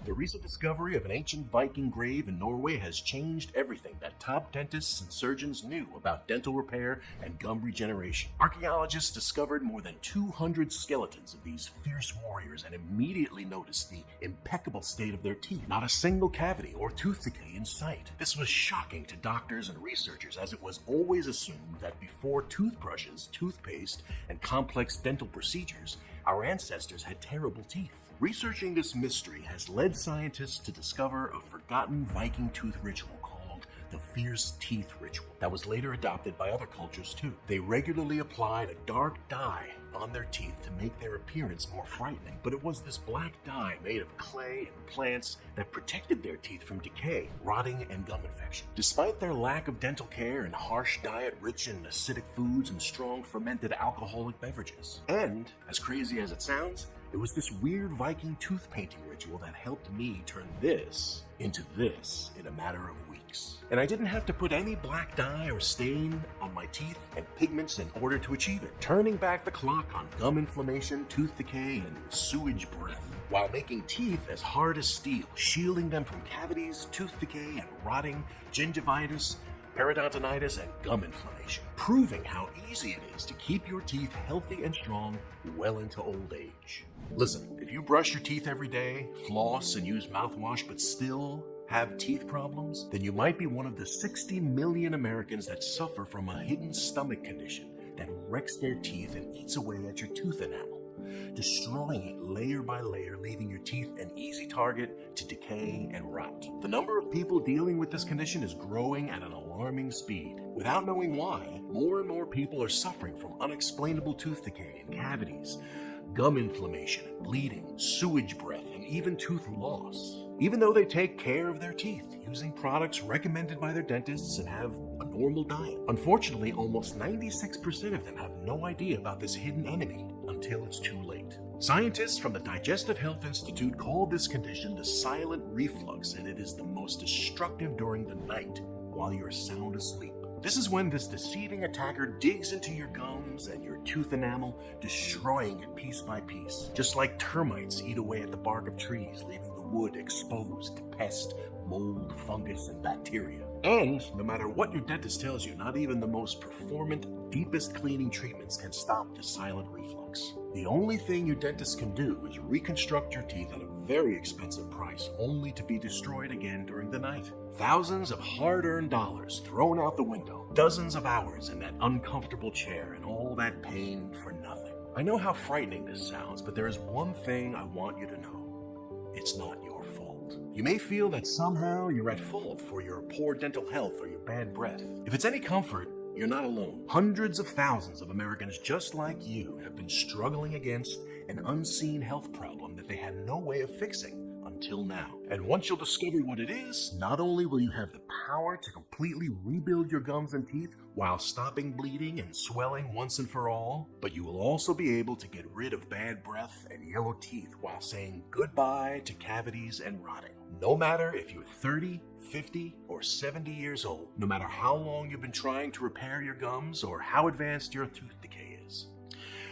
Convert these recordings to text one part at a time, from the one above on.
The recent discovery of an ancient Viking grave in Norway has changed everything that top dentists and surgeons knew about dental repair and gum regeneration. Archaeologists discovered more than 200 skeletons of these fierce warriors and immediately noticed the impeccable state of their teeth. Not a single cavity or tooth decay in sight. This was shocking to doctors and researchers, as it was always assumed that before toothbrushes, toothpaste, and complex dental procedures, our ancestors had terrible teeth. Researching this mystery has led scientists to discover a forgotten Viking tooth ritual called the Fierce Tooth Ritual that was later adopted by other cultures too. They regularly applied a dark dye on their teeth to make their appearance more frightening, but it was this black dye made of clay and plants that protected their teeth from decay, rotting, and gum infection. Despite their lack of dental care and harsh diet rich in acidic foods and strong fermented alcoholic beverages. And, as crazy as it sounds, it was this weird Viking tooth painting ritual that helped me turn this into this in a matter of weeks. And I didn't have to put any black dye or stain on my teeth and pigments in order to achieve it. Turning back the clock on gum inflammation, tooth decay, and sewage breath, while making teeth as hard as steel, shielding them from cavities, tooth decay, and rotting, gingivitis, periodontitis, and gum inflammation, proving how easy it is to keep your teeth healthy and strong well into old age. Listen, if you brush your teeth every day, floss, and use mouthwash but still have teeth problems, then you might be one of the 60 million Americans that suffer from a hidden stomach condition that wrecks their teeth and eats away at your tooth enamel, destroying it layer by layer, leaving your teeth an easy target to decay and rot. The number of people dealing with this condition is growing at an alarming speed. Without knowing why, more and more people are suffering from unexplainable tooth decay and cavities, gum inflammation and bleeding, sewage breath, and even tooth loss, even though they take care of their teeth using products recommended by their dentists and have a normal diet. Unfortunately, almost 96% of them have no idea about this hidden enemy until it's too late. Scientists from the Digestive Health Institute call this condition the silent reflux, and it is the most destructive during the night while you're sound asleep. This is when this deceiving attacker digs into your gums and your tooth enamel, destroying it piece by piece, just like termites eat away at the bark of trees, leaving the wood exposed to pest, mold, fungus, and bacteria. And no matter what your dentist tells you, not even the most performant, deepest cleaning treatments can stop the silent reflux. The only thing your dentist can do is reconstruct your teeth at a very expensive price, only to be destroyed again during the night. Thousands of hard-earned dollars thrown out the window, dozens of hours in that uncomfortable chair, and all that pain for nothing. I know how frightening this sounds, but there is one thing I want you to know. It's not your fault. You may feel that somehow you're at fault for your poor dental health or your bad breath. If it's any comfort, you're not alone. Hundreds of thousands of Americans just like you have been struggling against an unseen health problem that they had no way of fixing until now. And once you'll discover what it is, not only will you have the power to completely rebuild your gums and teeth while stopping bleeding and swelling once and for all, but you will also be able to get rid of bad breath and yellow teeth while saying goodbye to cavities and rotting. No matter if you're 30, 50, or 70 years old, no matter how long you've been trying to repair your gums or how advanced your tooth decay is,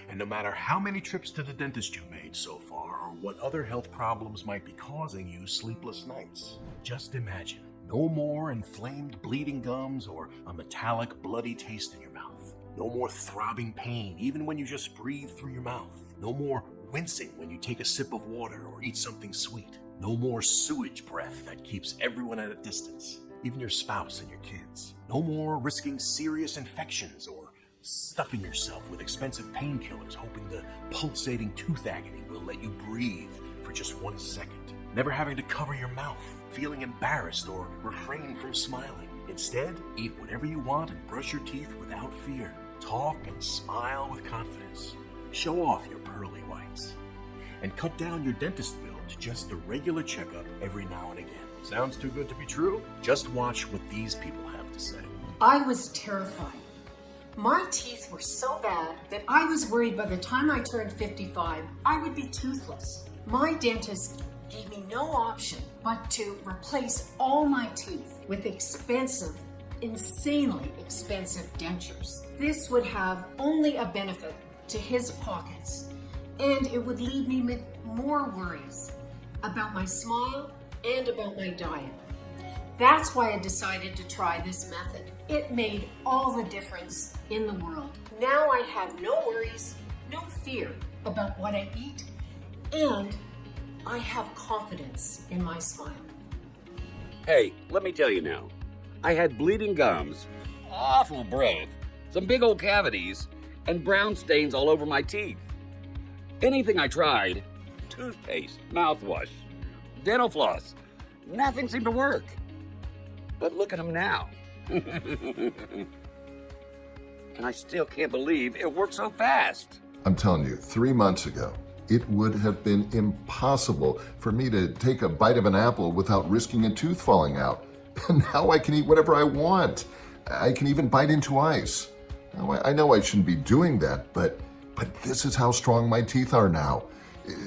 and no matter how many trips to the dentist you've made so far or what other health problems might be causing you sleepless nights, just imagine no more inflamed bleeding gums or a metallic bloody taste in your mouth. No more throbbing pain even when you just breathe through your mouth. No more wincing when you take a sip of water or eat something sweet. No more sewage breath that keeps everyone at a distance, even your spouse and your kids. No more risking serious infections or stuffing yourself with expensive painkillers hoping the pulsating tooth agony will let you breathe for just 1 second. Never having to cover your mouth, feeling embarrassed or refrain from smiling. Instead, eat whatever you want and brush your teeth without fear. Talk and smile with confidence. Show off your pearly whites. And cut down your dentist bill to just the regular checkup every now and again. Sounds too good to be true? Just watch what these people have to say. I was terrified. My teeth were so bad that I was worried by the time I turned 55, I would be toothless. My dentist gave me no option but to replace all my teeth with expensive, insanely expensive dentures. This would have only a benefit to his pockets, and it would leave me with more worries about my smile, and about my diet. That's why I decided to try this method. It made all the difference in the world. Now I have no worries, no fear about what I eat, and I have confidence in my smile. Hey, let me tell you now. I had bleeding gums, awful breath, some big old cavities, and brown stains all over my teeth. Anything I tried, toothpaste, mouthwash, dental floss, nothing seemed to work. But look at them now. And I still can't believe it worked so fast. I'm telling you, 3 months ago, it would have been impossible for me to take a bite of an apple without risking a tooth falling out. And now I can eat whatever I want. I can even bite into ice. Now, I know I shouldn't be doing that, but this is how strong my teeth are now.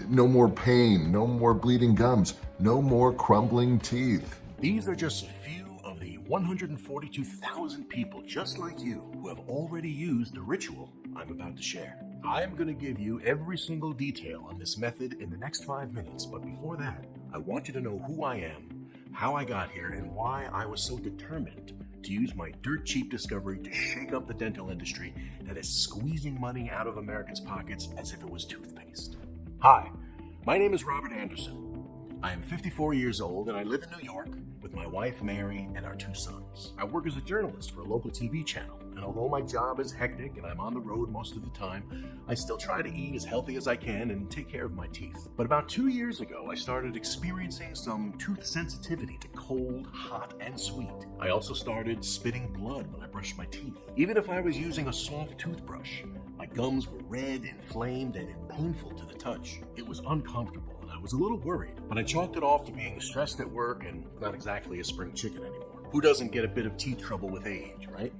No more pain, no more bleeding gums, no more crumbling teeth. These are just a few of the 142,000 people just like you who have already used the ritual I'm about to share. I'm going to give you every single detail on this method in the next 5 minutes, but before that, I want you to know who I am, how I got here, and why I was so determined to use my dirt cheap discovery to shake up the dental industry that is squeezing money out of Americans' pockets as if it was toothpaste. Hi, my name is Robert Anderson. I am 54 years old and I live in New York with my wife Mary and our 2 sons. I work as a journalist for a local TV channel, and although my job is hectic and I'm on the road most of the time, I still try to eat as healthy as I can and take care of my teeth. But about 2 years ago, I started experiencing some tooth sensitivity to cold, hot, and sweet. I also started spitting blood when I brushed my teeth. Even if I was using a soft toothbrush, my gums were red, inflamed, and painful to the touch. It was uncomfortable. I was a little worried, but I chalked it off to being stressed at work and not exactly a spring chicken anymore. Who doesn't get a bit of teeth trouble with age, right?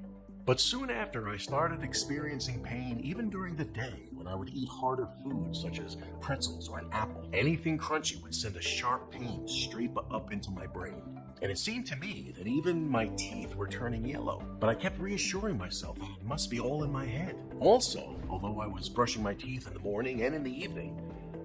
But soon after, I started experiencing pain even during the day when I would eat harder foods such as pretzels or an apple. Anything crunchy would send a sharp pain straight up into my brain. And it seemed to me that even my teeth were turning yellow, but I kept reassuring myself that it must be all in my head. Also, although I was brushing my teeth in the morning and in the evening,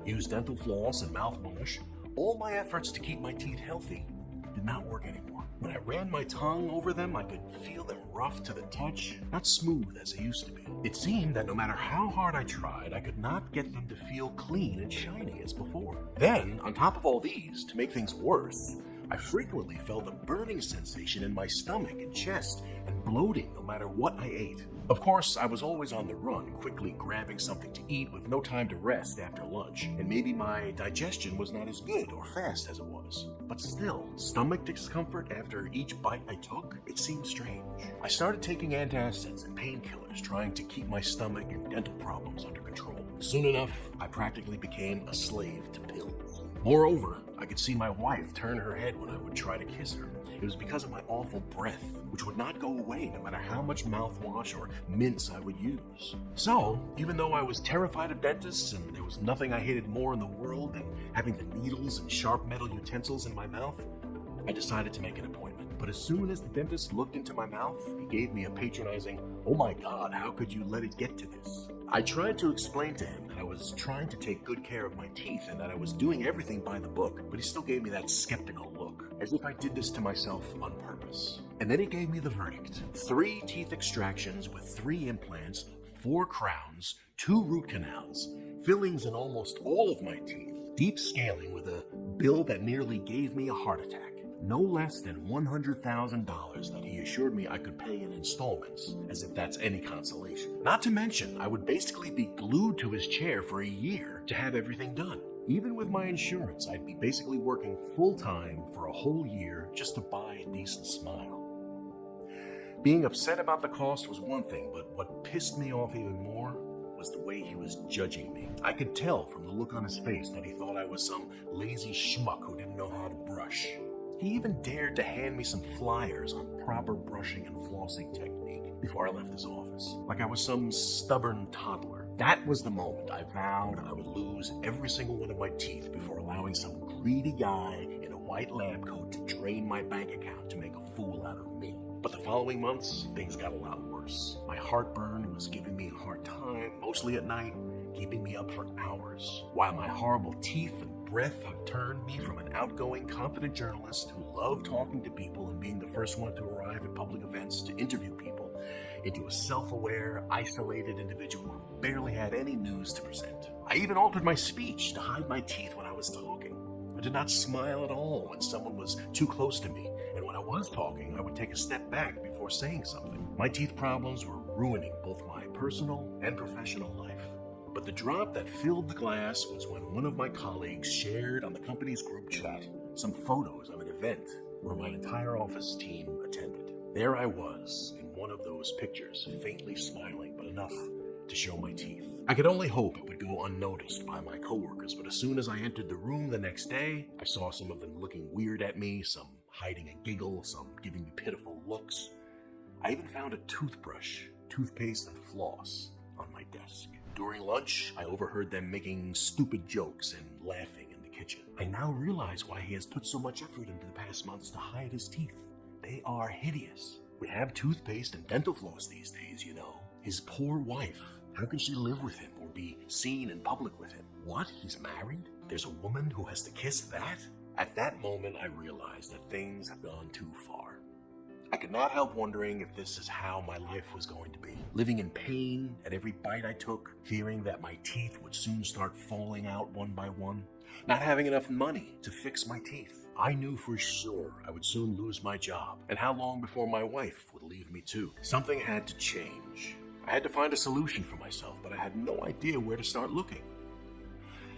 used dental floss and mouthwash, all my efforts to keep my teeth healthy did not work anymore. When I ran my tongue over them, I could feel them rough to the touch, not smooth as they used to be. It seemed that no matter how hard I tried, I could not get them to feel clean and shiny as before. Then, on top of all these, to make things worse, I frequently felt a burning sensation in my stomach and chest and bloating no matter what I ate. Of course, I was always on the run, quickly grabbing something to eat with no time to rest after lunch, and maybe my digestion was not as good or fast as it was. But still, stomach discomfort after each bite I took, it seemed strange. I started taking antacids and painkillers, trying to keep my stomach and dental problems under control. Soon enough, I practically became a slave to pills. Moreover, I could see my wife turn her head when I would try to kiss her. It was because of my awful breath, which would not go away no matter how much mouthwash or mints I would use. So, even though I was terrified of dentists and there was nothing I hated more in the world than having the needles and sharp metal utensils in my mouth, I decided to make an appointment. But as soon as the dentist looked into my mouth, he gave me a patronizing, "Oh my God, how could you let it get to this?" I tried to explain to him that I was trying to take good care of my teeth and that I was doing everything by the book, but he still gave me that skeptical look, as if I did this to myself on purpose. And then he gave me the verdict: 3 teeth extractions with 3 implants, 4 crowns, 2 root canals, fillings in almost all of my teeth, deep scaling with a bill that nearly gave me a heart attack. No less than $100,000 that he assured me I could pay in installments, as if that's any consolation. Not to mention, I would basically be glued to his chair for a year to have everything done. Even with my insurance, I'd be basically working full-time for a whole year just to buy a decent smile. Being upset about the cost was one thing, but what pissed me off even more was the way he was judging me. I could tell from the look on his face that he thought I was some lazy schmuck who didn't know how to brush. He even dared to hand me some flyers on proper brushing and flossing technique before I left his office, like I was some stubborn toddler. That was the moment I vowed I would lose every single one of my teeth before allowing some greedy guy in a white lab coat to drain my bank account to make a fool out of me. But the following months, things got a lot worse. My heartburn was giving me a hard time, mostly at night, keeping me up for hours, while my horrible teeth and breath had turned me from an outgoing, confident journalist who loved talking to people and being the first one to arrive at public events to interview people into a self-aware, isolated individual who barely had any news to present. I even altered my speech to hide my teeth when I was talking. I did not smile at all when someone was too close to me, and when I was talking, I would take a step back before saying something. My teeth problems were ruining both my personal and professional life. But the drop that filled the glass was when one of my colleagues shared on the company's group chat some photos of an event where my entire office team attended. There I was in one of those pictures, faintly smiling, but enough to show my teeth. I could only hope it would go unnoticed by my coworkers, but as soon as I entered the room the next day, I saw some of them looking weird at me, some hiding a giggle, some giving me pitiful looks. I even found a toothbrush, toothpaste, and floss on my desk. During lunch, I overheard them making stupid jokes and laughing in the kitchen. I now realize why he has put so much effort into the past months to hide his teeth. They are hideous. We have toothpaste and dental floss these days, you know. His poor wife. How can she live with him or be seen in public with him? What? He's married? There's a woman who has to kiss that? At that moment, I realized that things have gone too far. I could not help wondering if this is how my life was going to be. Living in pain at every bite I took, fearing that my teeth would soon start falling out one by one, not having enough money to fix my teeth. I knew for sure I would soon lose my job, and how long before my wife would leave me too. Something had to change. I had to find a solution for myself, but I had no idea where to start looking.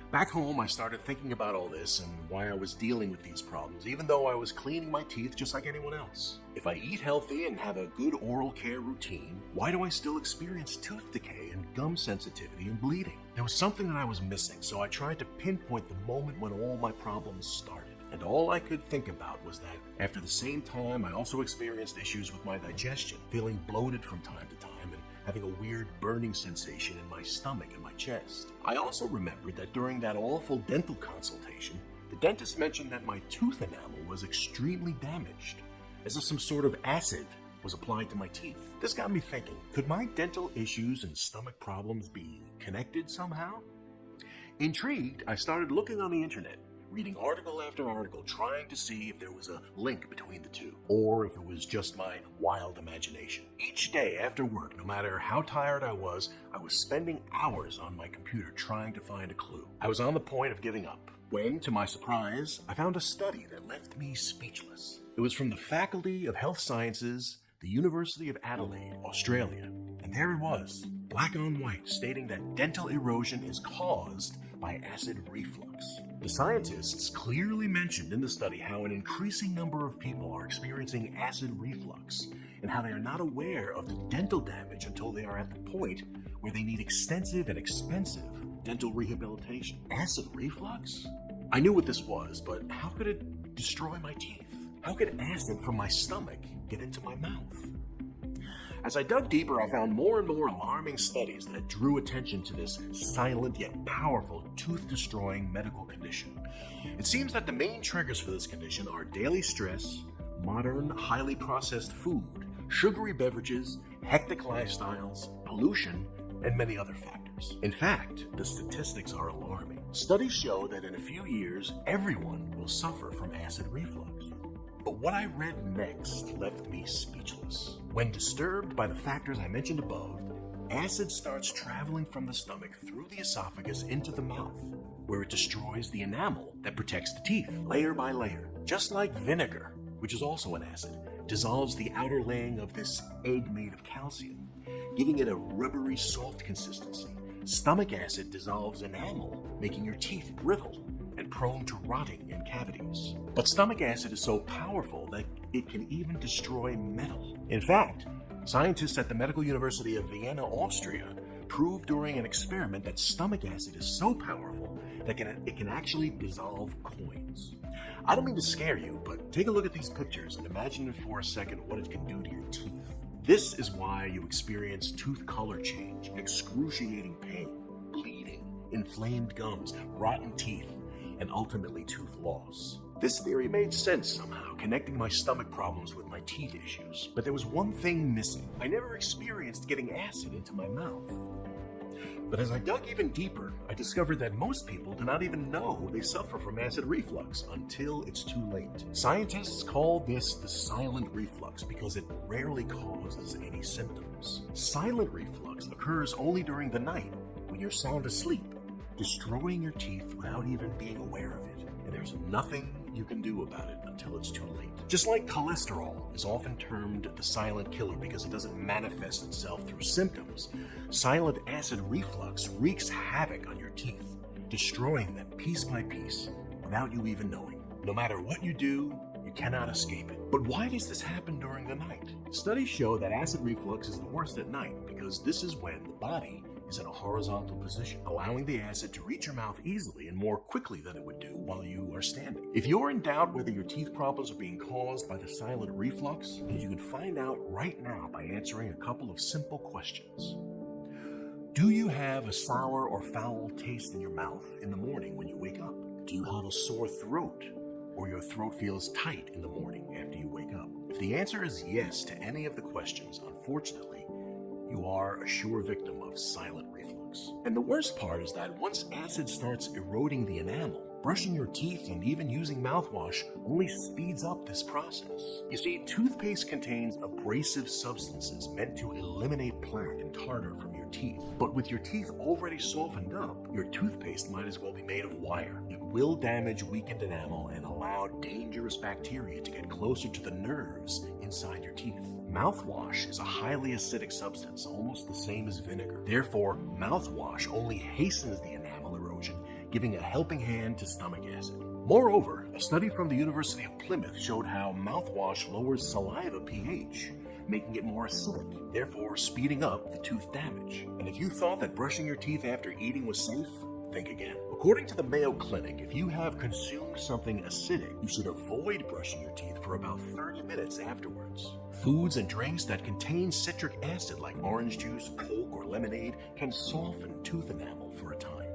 Back home, I started thinking about all this and why I was dealing with these problems, even though I was cleaning my teeth just like anyone else. If I eat healthy and have a good oral care routine, why do I still experience tooth decay and gum sensitivity and bleeding? There was something that I was missing, so I tried to pinpoint the moment when all my problems started. And all I could think about was that after the same time, I also experienced issues with my digestion, feeling bloated from time to time, and having a weird burning sensation in my stomach and my chest. I also remembered that during that awful dental consultation, the dentist mentioned that my tooth enamel was extremely damaged, as if some sort of acid was applied to my teeth. This got me thinking, could my dental issues and stomach problems be connected somehow? Intrigued, I started looking on the internet, reading article after article, trying to see if there was a link between the two, or if it was just my wild imagination. Each day after work, no matter how tired I was spending hours on my computer trying to find a clue. I was on the point of giving up, when, to my surprise, I found a study that left me speechless. It was from the Faculty of Health Sciences, the University of Adelaide, Australia, and there it was, black on white, stating that dental erosion is caused by acid reflux. The scientists clearly mentioned in the study how an increasing number of people are experiencing acid reflux and how they are not aware of the dental damage until they are at the point where they need extensive and expensive dental rehabilitation. Acid reflux? I knew what this was, but how could it destroy my teeth? How could acid from my stomach get into my mouth? As I dug deeper, I found more and more alarming studies that drew attention to this silent yet powerful tooth-destroying medical condition. It seems that the main triggers for this condition are daily stress, modern, highly processed food, sugary beverages, hectic lifestyles, pollution, and many other factors. In fact, the statistics are alarming. Studies show that in a few years, everyone will suffer from acid reflux. But what I read next left me speechless. When disturbed by the factors I mentioned above, acid starts traveling from the stomach through the esophagus into the mouth, where it destroys the enamel that protects the teeth, layer by layer. Just like vinegar, which is also an acid, dissolves the outer laying of this egg made of calcium, giving it a rubbery, soft consistency. Stomach acid dissolves enamel, making your teeth brittle and prone to rotting in cavities. But stomach acid is so powerful that it can even destroy metal. In fact, scientists at the Medical University of Vienna, Austria, proved during an experiment that stomach acid is so powerful that it can actually dissolve coins. I don't mean to scare you, but take a look at these pictures and imagine for a second what it can do to your teeth. This is why you experience tooth color change, excruciating pain, bleeding, inflamed gums, rotten teeth, and ultimately tooth loss. This theory made sense somehow, connecting my stomach problems with my teeth issues. But there was one thing missing. I never experienced getting acid into my mouth. But as I dug even deeper, I discovered that most people do not even know they suffer from acid reflux until it's too late. Scientists call this the silent reflux because it rarely causes any symptoms. Silent reflux occurs only during the night when you're sound asleep, destroying your teeth without even being aware of it. And there's nothing you can do about it until it's too late. Just like cholesterol is often termed the silent killer because it doesn't manifest itself through symptoms, silent acid reflux wreaks havoc on your teeth, destroying them piece by piece without you even knowing. No matter what you do, you cannot escape it. But why does this happen during the night? Studies show that acid reflux is the worst at night because this is when the body is in a horizontal position, allowing the acid to reach your mouth easily and more quickly than it would do while you are standing. If you're in doubt whether your teeth problems are being caused by the silent reflux, you can find out right now by answering a couple of simple questions. Do you have a sour or foul taste in your mouth in the morning when you wake up? Do you have a sore throat, or your throat feels tight in the morning after you wake up? If the answer is yes to any of the questions, unfortunately, you are a sure victim of silent reflux. And the worst part is that once acid starts eroding the enamel, brushing your teeth and even using mouthwash only speeds up this process. You see, toothpaste contains abrasive substances meant to eliminate plaque and tartar from your teeth. But with your teeth already softened up, your toothpaste might as well be made of wire. It will damage weakened enamel and allow dangerous bacteria to get closer to the nerves inside your teeth. Mouthwash is a highly acidic substance, almost the same as vinegar. Therefore, mouthwash only hastens the enamel erosion, giving a helping hand to stomach acid. Moreover, a study from the University of Plymouth showed how mouthwash lowers saliva pH, making it more acidic, therefore speeding up the tooth damage. And if you thought that brushing your teeth after eating was safe, think again. According to the Mayo Clinic, if you have consumed something acidic, you should avoid brushing your teeth for about 30 minutes afterwards. Foods and drinks that contain citric acid like orange juice, Coke, or lemonade can soften tooth enamel for a time.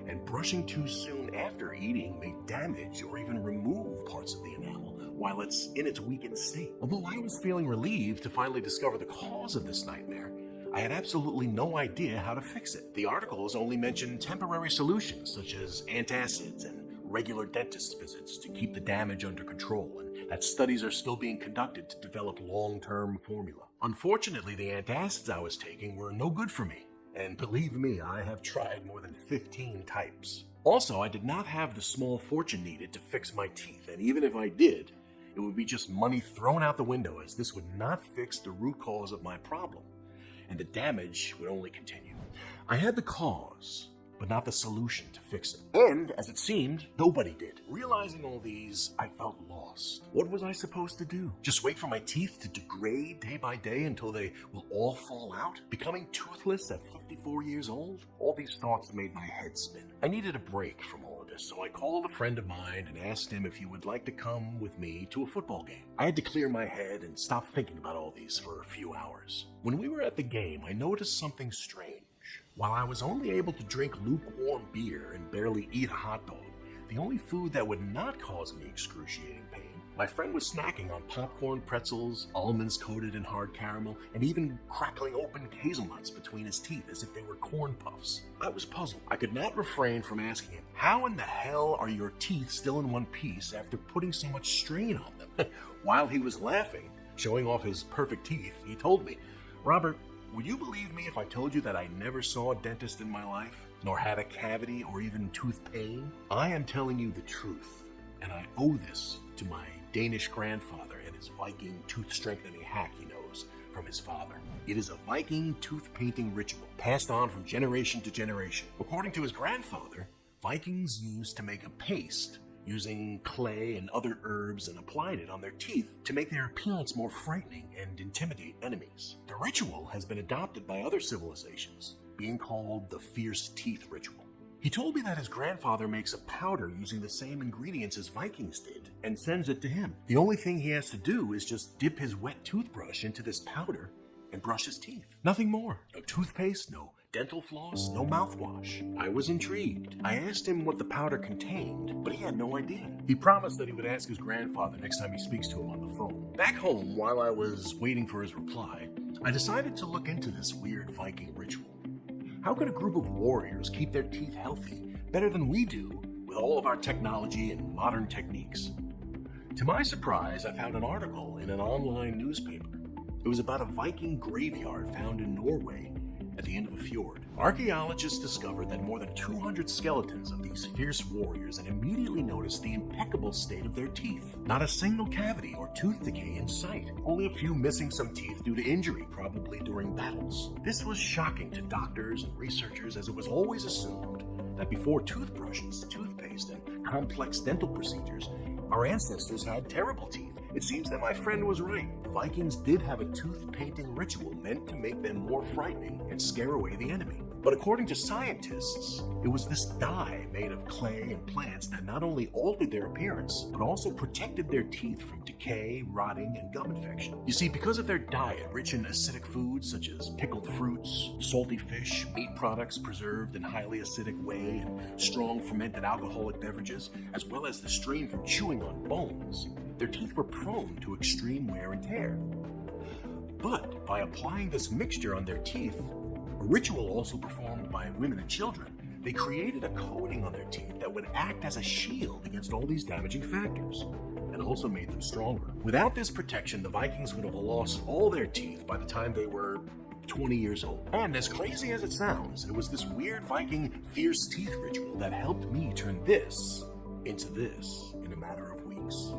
And brushing too soon after eating may damage or even remove parts of the enamel while it's in its weakened state. Although I was feeling relieved to finally discover the cause of this nightmare, I had absolutely no idea how to fix it. The articles only mentioned temporary solutions such as antacids and regular dentist visits to keep the damage under control, and that studies are still being conducted to develop long-term formula. Unfortunately, the antacids I was taking were no good for me, and believe me, I have tried more than 15 types. Also, I did not have the small fortune needed to fix my teeth, and even if I did, it would be just money thrown out the window, as this would not fix the root cause of my problem, and the damage would only continue. I had the cause, but not the solution to fix it. And, as it seemed, nobody did. Realizing all these, I felt lost. What was I supposed to do? Just wait for my teeth to degrade day by day until they will all fall out? Becoming toothless at 54 years old? All these thoughts made my head spin. I needed a break from all of this, so I called a friend of mine and asked him if he would like to come with me to a football game. I had to clear my head and stop thinking about all these for a few hours. When we were at the game, I noticed something strange. While I was only able to drink lukewarm beer and barely eat a hot dog, the only food that would not cause me excruciating pain, my friend was snacking on popcorn, pretzels, almonds coated in hard caramel, and even crackling open hazelnuts between his teeth as if they were corn puffs. I was puzzled. I could not refrain from asking him, how in the hell are your teeth still in one piece after putting so much strain on them? While he was laughing, showing off his perfect teeth, he told me, Robert, would you believe me if I told you that I never saw a dentist in my life, nor had a cavity or even tooth pain? I am telling you the truth, and I owe this to my Danish grandfather and his Viking tooth strengthening hack he knows from his father. It is a Viking tooth painting ritual passed on from generation to generation. According to his grandfather, Vikings used to make a paste using clay and other herbs and applied it on their teeth to make their appearance more frightening and intimidate enemies. The ritual has been adopted by other civilizations, being called the Fierce Tooth Ritual. He told me that his grandfather makes a powder using the same ingredients as Vikings did and sends it to him. The only thing he has to do is just dip his wet toothbrush into this powder and brush his teeth. Nothing more. No toothpaste, no dental floss, no mouthwash. I was intrigued. I asked him what the powder contained, but he had no idea. He promised that he would ask his grandfather next time he speaks to him on the phone. Back home, while I was waiting for his reply, I decided to look into this weird Viking ritual. How could a group of warriors keep their teeth healthy better than we do with all of our technology and modern techniques? To my surprise, I found an article in an online newspaper. It was about a Viking graveyard found in Norway at the end of a fjord. Archaeologists discovered that more than 200 skeletons of these fierce warriors and immediately noticed the impeccable state of their teeth. Not a single cavity or tooth decay in sight. Only a few missing some teeth due to injury, probably during battles. This was shocking to doctors and researchers, as it was always assumed that before toothbrushes, toothpaste, and complex dental procedures, our ancestors had terrible teeth. It seems that my friend was right. The Vikings did have a tooth painting ritual meant to make them more frightening and scare away the enemy. But according to scientists, it was this dye made of clay and plants that not only altered their appearance, but also protected their teeth from decay, rotting, and gum infection. You see, because of their diet, rich in acidic foods such as pickled fruits, salty fish, meat products preserved in highly acidic whey, and strong fermented alcoholic beverages, as well as the strain from chewing on bones, their teeth were prone to extreme wear and tear. But by applying this mixture on their teeth, a ritual also performed by women and children, they created a coating on their teeth that would act as a shield against all these damaging factors, and also made them stronger. Without this protection, the Vikings would have lost all their teeth by the time they were 20 years old. And as crazy as it sounds, it was this weird Viking Fierce Tooth Ritual that helped me turn this into this in a matter of weeks.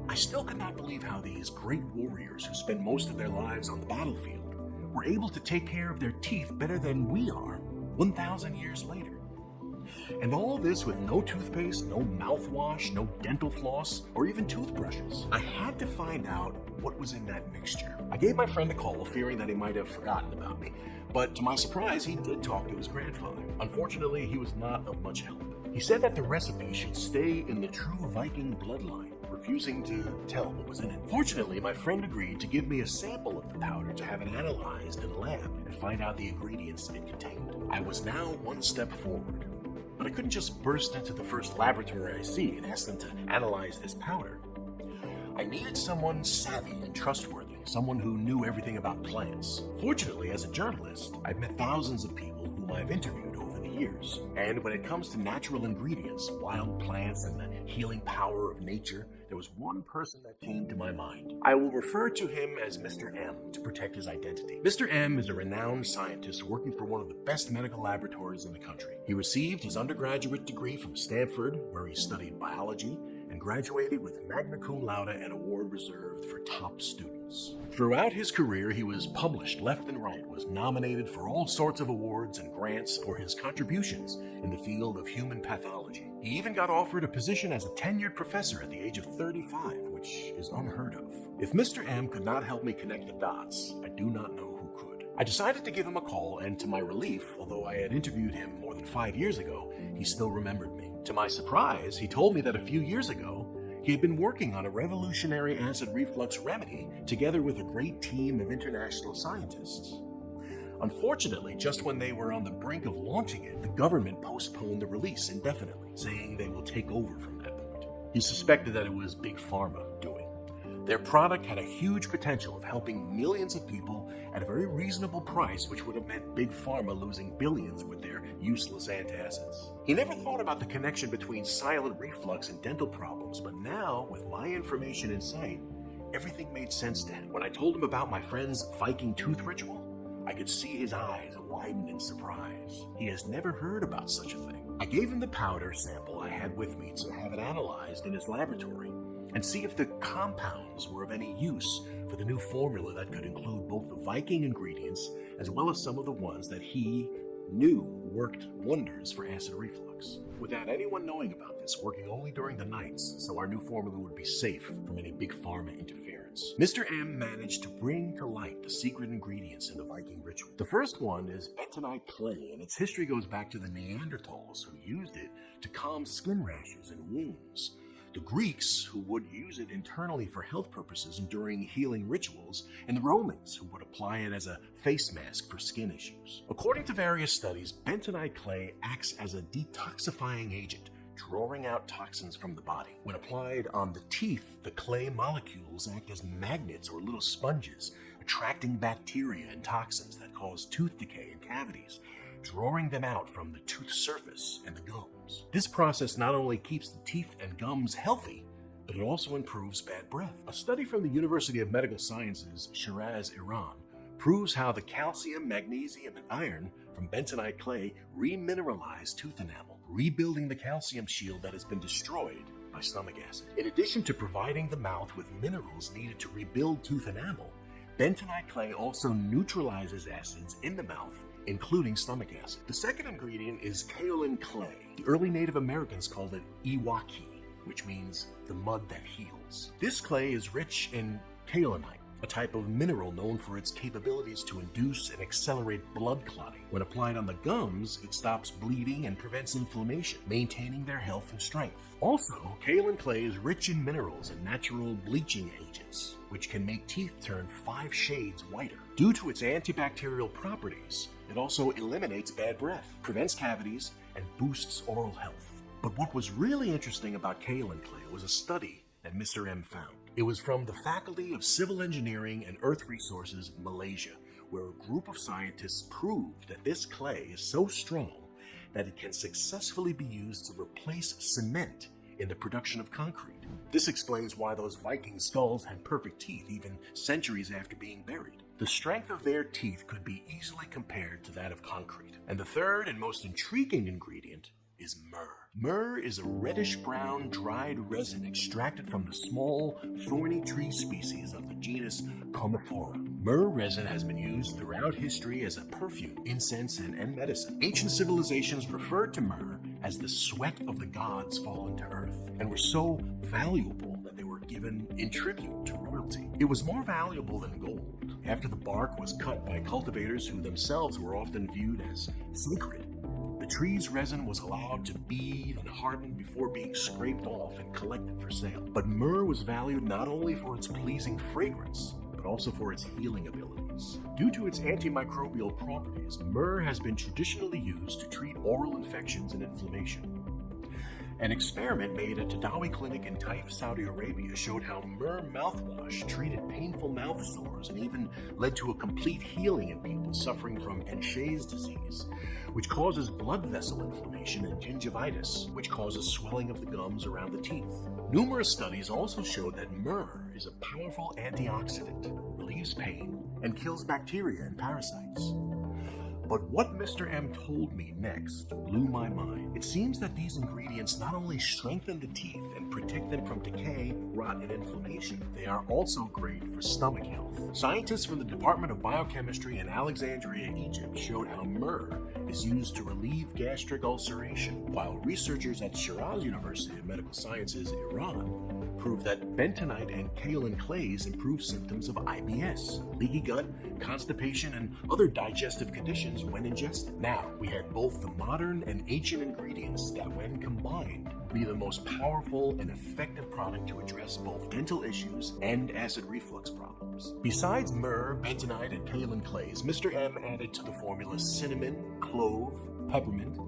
I still could not believe how these great warriors who spent most of their lives on the battlefield were able to take care of their teeth better than we are 1,000 years later. And all this with no toothpaste, no mouthwash, no dental floss, or even toothbrushes. I had to find out what was in that mixture. I gave my friend a call, fearing that he might have forgotten about me, but to my surprise, he did talk to his grandfather. Unfortunately, he was not of much help. He said that the recipe should stay in the true Viking bloodline, refusing to tell what was in it. Fortunately, my friend agreed to give me a sample of the powder to have it analyzed in a lab and find out the ingredients it contained. I was now one step forward, but I couldn't just burst into the first laboratory I see and ask them to analyze this powder. I needed someone savvy and trustworthy, someone who knew everything about plants. Fortunately, as a journalist, I've met thousands of people whom I've interviewed over the years. And when it comes to natural ingredients, wild plants, and the healing power of nature, there was one person that came to my mind. I will refer to him as Mr. M to protect his identity. Mr. M is a renowned scientist working for one of the best medical laboratories in the country. He received his undergraduate degree from Stanford, where he studied biology, and graduated with magna cum laude, an award reserved for top students. Throughout his career, he was published left and right, was nominated for all sorts of awards and grants for his contributions in the field of human pathology. He even got offered a position as a tenured professor at the age of 35, which is unheard of. If Mr. M could not help me connect the dots, I do not know who could. I decided to give him a call, and to my relief, although I had interviewed him more than 5 years ago, he still remembered me. To my surprise, he told me that a few years ago, he had been working on a revolutionary acid reflux remedy together with a great team of international scientists. Unfortunately, just when they were on the brink of launching it, the government postponed the release indefinitely, saying they will take over from that point. He suspected that it was Big Pharma doing. Their product had a huge potential of helping millions of people at a very reasonable price, which would have meant Big Pharma losing billions with their useless antacids. He never thought about the connection between silent reflux and dental problems, but now, with my information in sight, everything made sense to him. When I told him about my friend's Viking tooth ritual, I could see his eyes widen in surprise. He has never heard about such a thing. I gave him the powder sample I had with me to have it analyzed in his laboratory and see if the compounds were of any use for the new formula that could include both the Viking ingredients as well as some of the ones that he knew worked wonders for acid reflux. Without anyone knowing about this, working only during the nights so our new formula would be safe from any Big Pharma interference, Mr. M managed to bring to light the secret ingredients in the Viking ritual. The first one is bentonite clay, and its history goes back to the Neanderthals, who used it to calm skin rashes and wounds. The Greeks, who would use it internally for health purposes and during healing rituals, and the Romans, who would apply it as a face mask for skin issues. According to various studies, bentonite clay acts as a detoxifying agent, drawing out toxins from the body. When applied on the teeth, the clay molecules act as magnets or little sponges, attracting bacteria and toxins that cause tooth decay and cavities. drawing them out from the tooth surface and the gums. This process not only keeps the teeth and gums healthy, but it also improves bad breath. A study from the University of Medical Sciences, Shiraz, Iran, proves how the calcium, magnesium, and iron from bentonite clay remineralize tooth enamel, rebuilding the calcium shield that has been destroyed by stomach acid. In addition to providing the mouth with minerals needed to rebuild tooth enamel, bentonite clay also neutralizes acids in the mouth, including stomach acid. The second ingredient is kaolin clay. The early Native Americans called it iwaki, which means the mud that heals. This clay is rich in kaolinite, a type of mineral known for its capabilities to induce and accelerate blood clotting. When applied on the gums, it stops bleeding and prevents inflammation, maintaining their health and strength. Also, kaolin clay is rich in minerals and natural bleaching agents, which can make teeth turn 5 shades whiter. Due to its antibacterial properties, it also eliminates bad breath, prevents cavities, and boosts oral health. But what was really interesting about kaolin clay was a study that Mr. M found. It was from the Faculty of Civil Engineering and Earth Resources, Malaysia, where a group of scientists proved that this clay is so strong that it can successfully be used to replace cement in the production of concrete. This explains why those Viking skulls had perfect teeth even centuries after being buried. The strength of their teeth could be easily compared to that of concrete. And the third and most intriguing ingredient is myrrh. Myrrh is a reddish-brown dried resin extracted from the small, thorny tree species of the genus Commiphora. Myrrh resin has been used throughout history as a perfume, incense, and medicine. Ancient civilizations referred to myrrh as the sweat of the gods fallen to earth, and were so valuable that they were given in tribute to royalty. It was more valuable than gold, after the bark was cut by cultivators who themselves were often viewed as sacred. The tree's resin was allowed to bead and harden before being scraped off and collected for sale. But myrrh was valued not only for its pleasing fragrance, but also for its healing abilities. Due to its antimicrobial properties, myrrh has been traditionally used to treat oral infections and inflammation. An experiment made at Tadawi Clinic in Taif, Saudi Arabia showed how myrrh mouthwash treated painful mouth sores and even led to a complete healing in people suffering from Ensch's disease, which causes blood vessel inflammation, and gingivitis, which causes swelling of the gums around the teeth. Numerous studies also showed that myrrh is a powerful antioxidant, relieves pain, and kills bacteria and parasites. But what Mr. M told me next blew my mind. It seems that these ingredients not only strengthen the teeth and protect them from decay, rot, and inflammation, they are also great for stomach health. Scientists from the Department of Biochemistry in Alexandria, Egypt showed how myrrh is used to relieve gastric ulceration, while researchers at Shiraz University of Medical Sciences, Iran, proved that bentonite and kaolin clays improve symptoms of IBS, leaky gut, constipation, and other digestive conditions when ingested. Now, we had both the modern and ancient ingredients that, when combined, be the most powerful and effective product to address both dental issues and acid reflux problems. Besides myrrh, bentonite, and kaolin clays, Mr. M added to the formula cinnamon, clove, peppermint,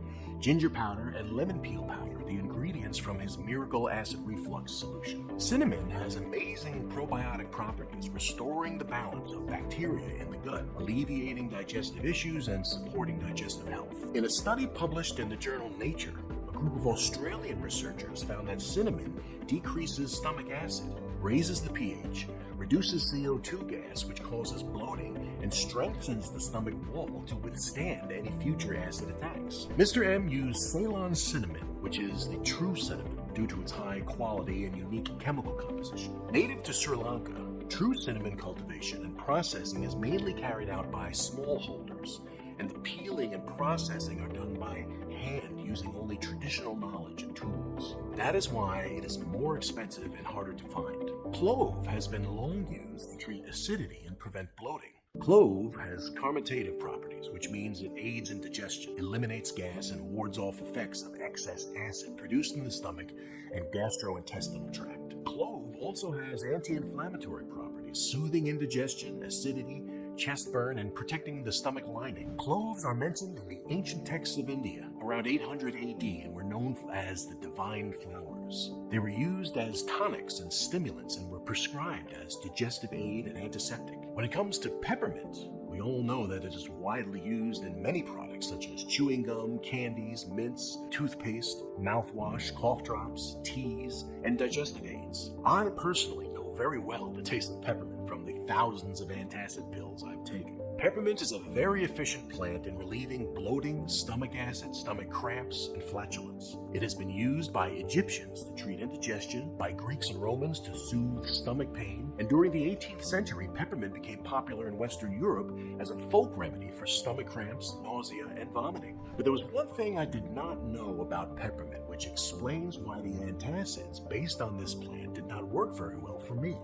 ginger powder, and lemon peel powder, the ingredients from his miracle acid reflux solution. Cinnamon has amazing probiotic properties, restoring the balance of bacteria in the gut, alleviating digestive issues, and supporting digestive health. In a study published in the journal Nature, a group of Australian researchers found that cinnamon decreases stomach acid, raises the pH, reduces CO2 gas, which causes bloating, and strengthens the stomach wall to withstand any future acid attacks. Mr. M used Ceylon cinnamon, which is the true cinnamon due to its high quality and unique chemical composition. Native to Sri Lanka, true cinnamon cultivation and processing is mainly carried out by smallholders, and the peeling and processing are done by hand using only traditional knowledge and tools. That is why it is more expensive and harder to find. Clove has been long used to treat acidity and prevent bloating. Clove has carminative properties, which means it aids in digestion, eliminates gas, and wards off effects of excess acid produced in the stomach and gastrointestinal tract. Clove also has anti-inflammatory properties, soothing indigestion, acidity, chest burn, and protecting the stomach lining. Cloves are mentioned in the ancient texts of India around 800 AD and were known as the divine flowers. They were used as tonics and stimulants and were prescribed as digestive aid and antiseptic. When it comes to peppermint, We all know that it is widely used in many products such as chewing gum, candies, mints, toothpaste, mouthwash, cough drops, teas, and digestive aids. I personally know very well the taste of peppermint from the thousands of antacid pills I've taken. Peppermint is a very efficient plant in relieving bloating, stomach acid, stomach cramps, and flatulence. It has been used by Egyptians to treat indigestion, by Greeks and Romans to soothe stomach pain, and during the 18th century, peppermint became popular in Western Europe as a folk remedy for stomach cramps, nausea, and vomiting. But there was one thing I did not know about peppermint, which explains why the antacids based on this plant did not work very well for me.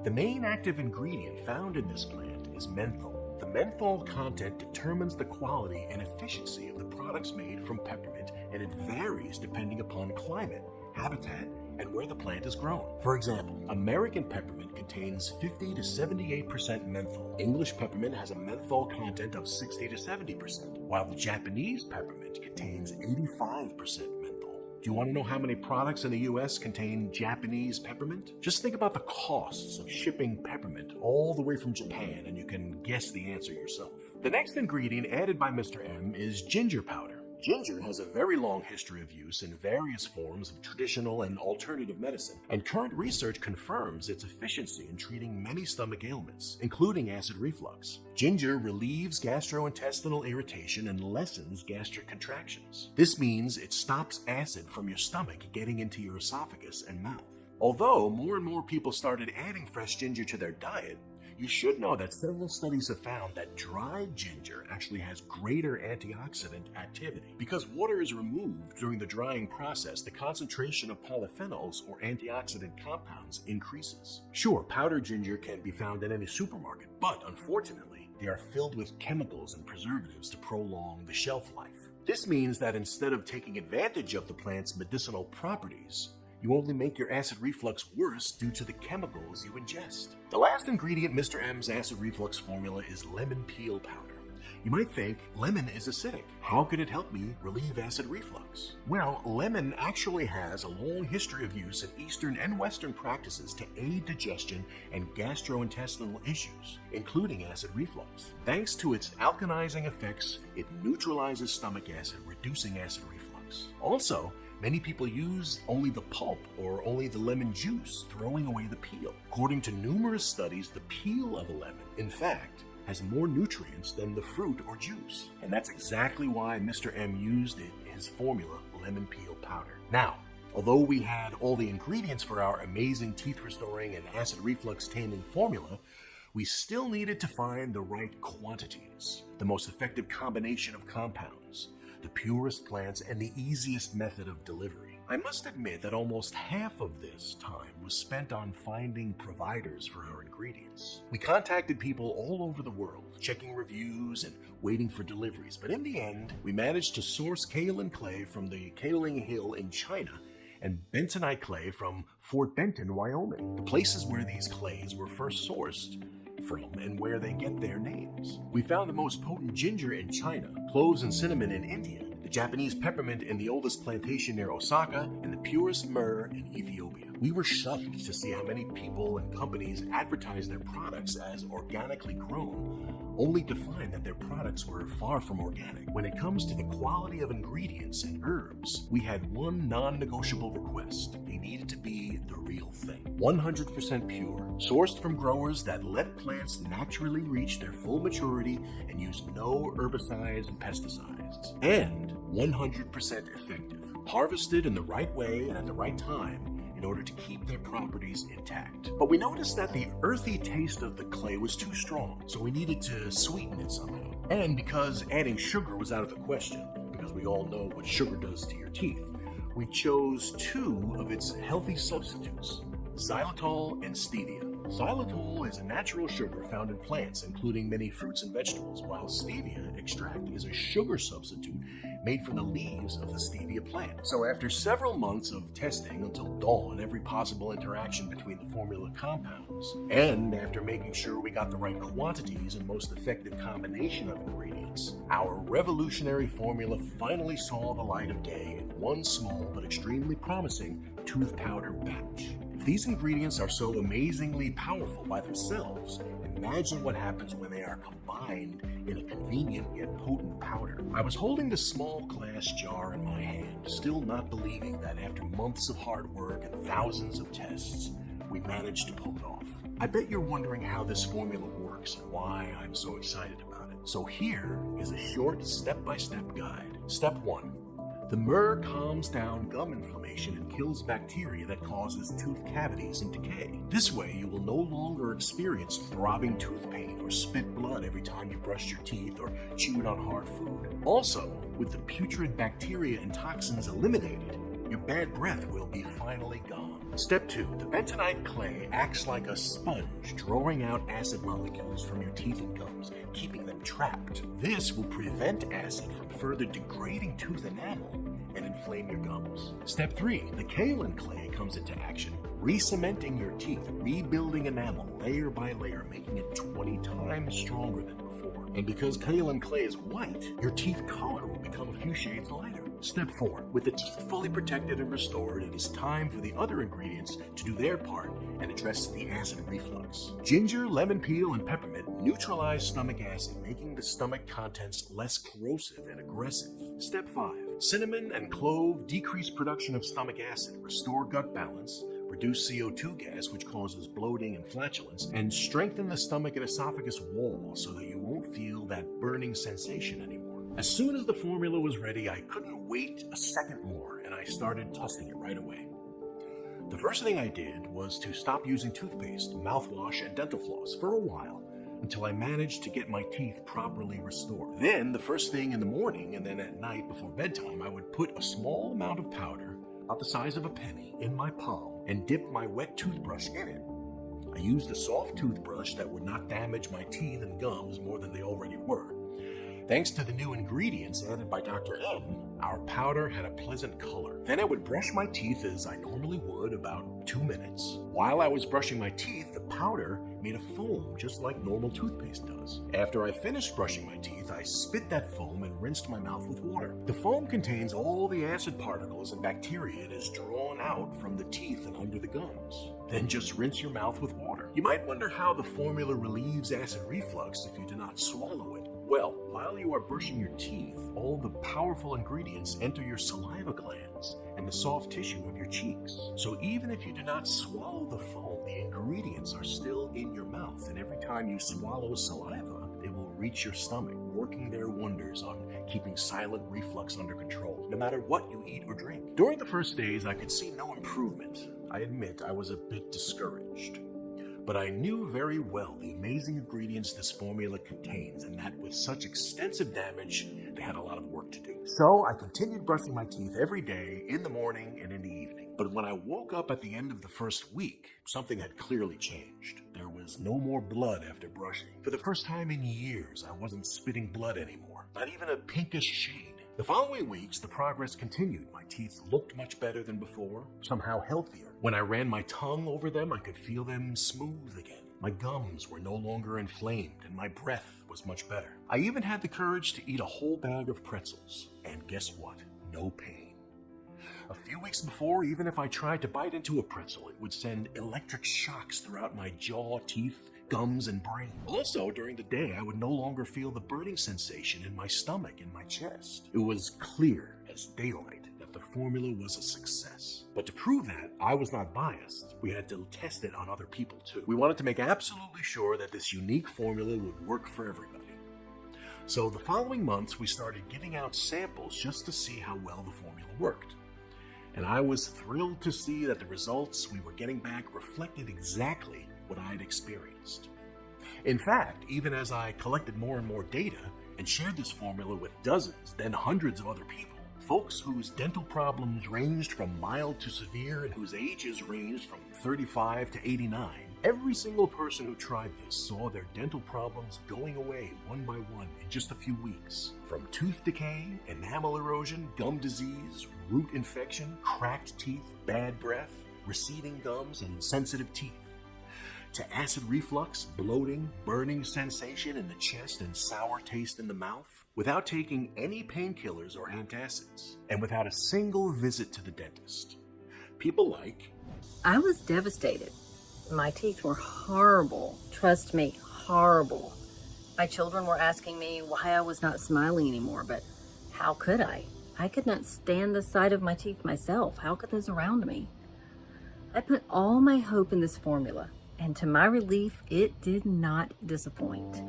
The main active ingredient found in this plant is menthol. The menthol content determines the quality and efficiency of the products made from peppermint, and it varies depending upon climate, habitat, and where the plant is grown. For example, American peppermint contains 50 to 78% menthol. English peppermint has a menthol content of 60 to 70%, while the Japanese peppermint contains 85% menthol. Do you want to know how many products in the US contain Japanese peppermint? Just think about the costs of shipping peppermint all the way from Japan, and you can guess the answer yourself. The next ingredient added by Mr. M is ginger powder. Ginger has a very long history of use in various forms of traditional and alternative medicine, and current research confirms its efficiency in treating many stomach ailments, including acid reflux. Ginger relieves gastrointestinal irritation and lessens gastric contractions. This means it stops acid from your stomach getting into your esophagus and mouth. Although more and more people started adding fresh ginger to their diet, you should know that several studies have found that dried ginger actually has greater antioxidant activity. Because water is removed during the drying process, the concentration of polyphenols or antioxidant compounds increases. Sure, powdered ginger can be found in any supermarket, but unfortunately, they are filled with chemicals and preservatives to prolong the shelf life. This means that instead of taking advantage of the plant's medicinal properties, you only make your acid reflux worse due to the chemicals you ingest. The last ingredient in Mr. M's acid reflux formula is lemon peel powder. You might think, lemon is acidic. How could it help me relieve acid reflux? Well, lemon actually has a long history of use in Eastern and Western practices to aid digestion and gastrointestinal issues, including acid reflux. Thanks to its alkalizing effects, it neutralizes stomach acid, reducing acid reflux. Also, many people use only the pulp or only the lemon juice, throwing away the peel. According to numerous studies, the peel of a lemon, in fact, has more nutrients than the fruit or juice. And that's exactly why Mr. M used it in his formula, lemon peel powder. Now, although we had all the ingredients for our amazing teeth restoring and acid reflux taming formula, we still needed to find the right quantities, the most effective combination of compounds, the purest plants, and the easiest method of delivery. I must admit that almost half of this time was spent on finding providers for our ingredients. We contacted people all over the world, checking reviews and waiting for deliveries, but in the end, we managed to source kaolin clay from the Kaolin Hill in China and bentonite clay from Fort Benton, Wyoming, the places where these clays were first sourced from and where they get their names. We found the most potent ginger in China, cloves and cinnamon in India, the Japanese peppermint in the oldest plantation near Osaka, and the purest myrrh in Ethiopia. We were shocked to see how many people and companies advertised their products as organically grown, only to find that their products were far from organic. When it comes to the quality of ingredients and herbs, we had one non-negotiable request. They needed to be the real thing. 100% pure, sourced from growers that let plants naturally reach their full maturity and use no herbicides and pesticides. And 100% effective, harvested in the right way and at the right time, in order to keep their properties intact. But we noticed that the earthy taste of the clay was too strong, so we needed to sweeten it somehow. And because adding sugar was out of the question, because we all know what sugar does to your teeth, we chose two of its healthy substitutes, xylitol and stevia. Xylitol is a natural sugar found in plants, including many fruits and vegetables, while stevia extract is a sugar substitute made from the leaves of the stevia plant. So after several months of testing until dawn every possible interaction between the formula compounds, and after making sure we got the right quantities and most effective combination of ingredients, our revolutionary formula finally saw the light of day in one small but extremely promising tooth powder batch. If these ingredients are so amazingly powerful by themselves, and Imagine what happens when they are combined in a convenient yet potent powder. I was holding the small glass jar in my hand, still not believing that after months of hard work and thousands of tests, we managed to pull it off. I bet you're wondering how this formula works and why I'm so excited about it. So here is a short step-by-step guide. Step 1. The myrrh calms down gum inflammation and kills bacteria that causes tooth cavities and decay. This way, you will no longer experience throbbing tooth pain or spit blood every time you brush your teeth or chewed on hard food. Also, with the putrid bacteria and toxins eliminated, your bad breath will be finally gone. Step 2. The bentonite clay acts like a sponge, drawing out acid molecules from your teeth and gums, keeping them trapped. This will prevent acid from further degrading tooth enamel and inflame your gums. Step 3. The kaolin clay comes into action, re-cementing your teeth, rebuilding enamel layer by layer, making it 20 times stronger than before. And because kaolin clay is white, your teeth color will become a few shades lighter. Step 4. With the teeth fully protected and restored, it is time for the other ingredients to do their part and address the acid reflux. Ginger, lemon peel, and peppermint neutralize stomach acid, making the stomach contents less corrosive and aggressive. Step 5. Cinnamon and clove decrease production of stomach acid, restore gut balance, reduce CO2 gas, which causes bloating and flatulence, and strengthen the stomach and esophagus wall so that you won't feel that burning sensation anymore. As soon as the formula was ready, I couldn't wait a second more, and I started testing it right away. The first thing I did was to stop using toothpaste, mouthwash, and dental floss for a while, until I managed to get my teeth properly restored. Then, the first thing in the morning and then at night before bedtime, I would put a small amount of powder, about the size of a penny, in my palm and dip my wet toothbrush in it. I used a soft toothbrush that would not damage my teeth and gums more than they already were. Thanks to the new ingredients added by Dr. M, our powder had a pleasant color. Then I would brush my teeth as I normally would, about 2 minutes. While I was brushing my teeth, the powder made a foam just like normal toothpaste does. After I finished brushing my teeth, I spit that foam and rinsed my mouth with water. The foam contains all the acid particles and bacteria it is drawn out from the teeth and under the gums. Then just rinse your mouth with water. You might wonder how the formula relieves acid reflux if you do not swallow it. Well, while you are brushing your teeth, all the powerful ingredients enter your saliva glands and the soft tissue of your cheeks. So even if you do not swallow the foam, the ingredients are still in your mouth, and every time you swallow saliva, they will reach your stomach, working their wonders on keeping silent reflux under control, no matter what you eat or drink. During the first days, I could see no improvement. I admit I was a bit discouraged. But I knew very well the amazing ingredients this formula contains, and that with such extensive damage, they had a lot of work to do. So I continued brushing my teeth every day, in the morning and in the evening. But when I woke up at the end of the first week, something had clearly changed. There was no more blood after brushing. For the first time in years, I wasn't spitting blood anymore, not even a pinkish shade. The following weeks, the progress continued. My teeth looked much better than before, somehow healthier. When I ran my tongue over them, I could feel them smooth again. My gums were no longer inflamed, and my breath was much better. I even had the courage to eat a whole bag of pretzels, and guess what? No pain. A few weeks before, even if I tried to bite into a pretzel, it would send electric shocks throughout my jaw, teeth, gums, and brain. Also, during the day, I would no longer feel the burning sensation in my stomach and my chest. It was clear as daylight that the formula was a success. But to prove that I was not biased, we had to test it on other people too. We wanted to make absolutely sure that this unique formula would work for everybody. So the following months, we started giving out samples just to see how well the formula worked. And I was thrilled to see that the results we were getting back reflected exactly what I had experienced. In fact, even as I collected more and more data and shared this formula with dozens, then hundreds of other people, folks whose dental problems ranged from mild to severe and whose ages ranged from 35 to 89, every single person who tried this saw their dental problems going away one by one in just a few weeks. From tooth decay, enamel erosion, gum disease, root infection, cracked teeth, bad breath, receding gums, and sensitive teeth, to acid reflux, bloating, burning sensation in the chest, and sour taste in the mouth, without taking any painkillers or antacids, and without a single visit to the dentist. People like... I was devastated. My teeth were horrible. Trust me, horrible. My children were asking me why I was not smiling anymore, but how could I? I could not stand the sight of my teeth myself. How could those around me? I put all my hope in this formula, and to my relief, it did not disappoint.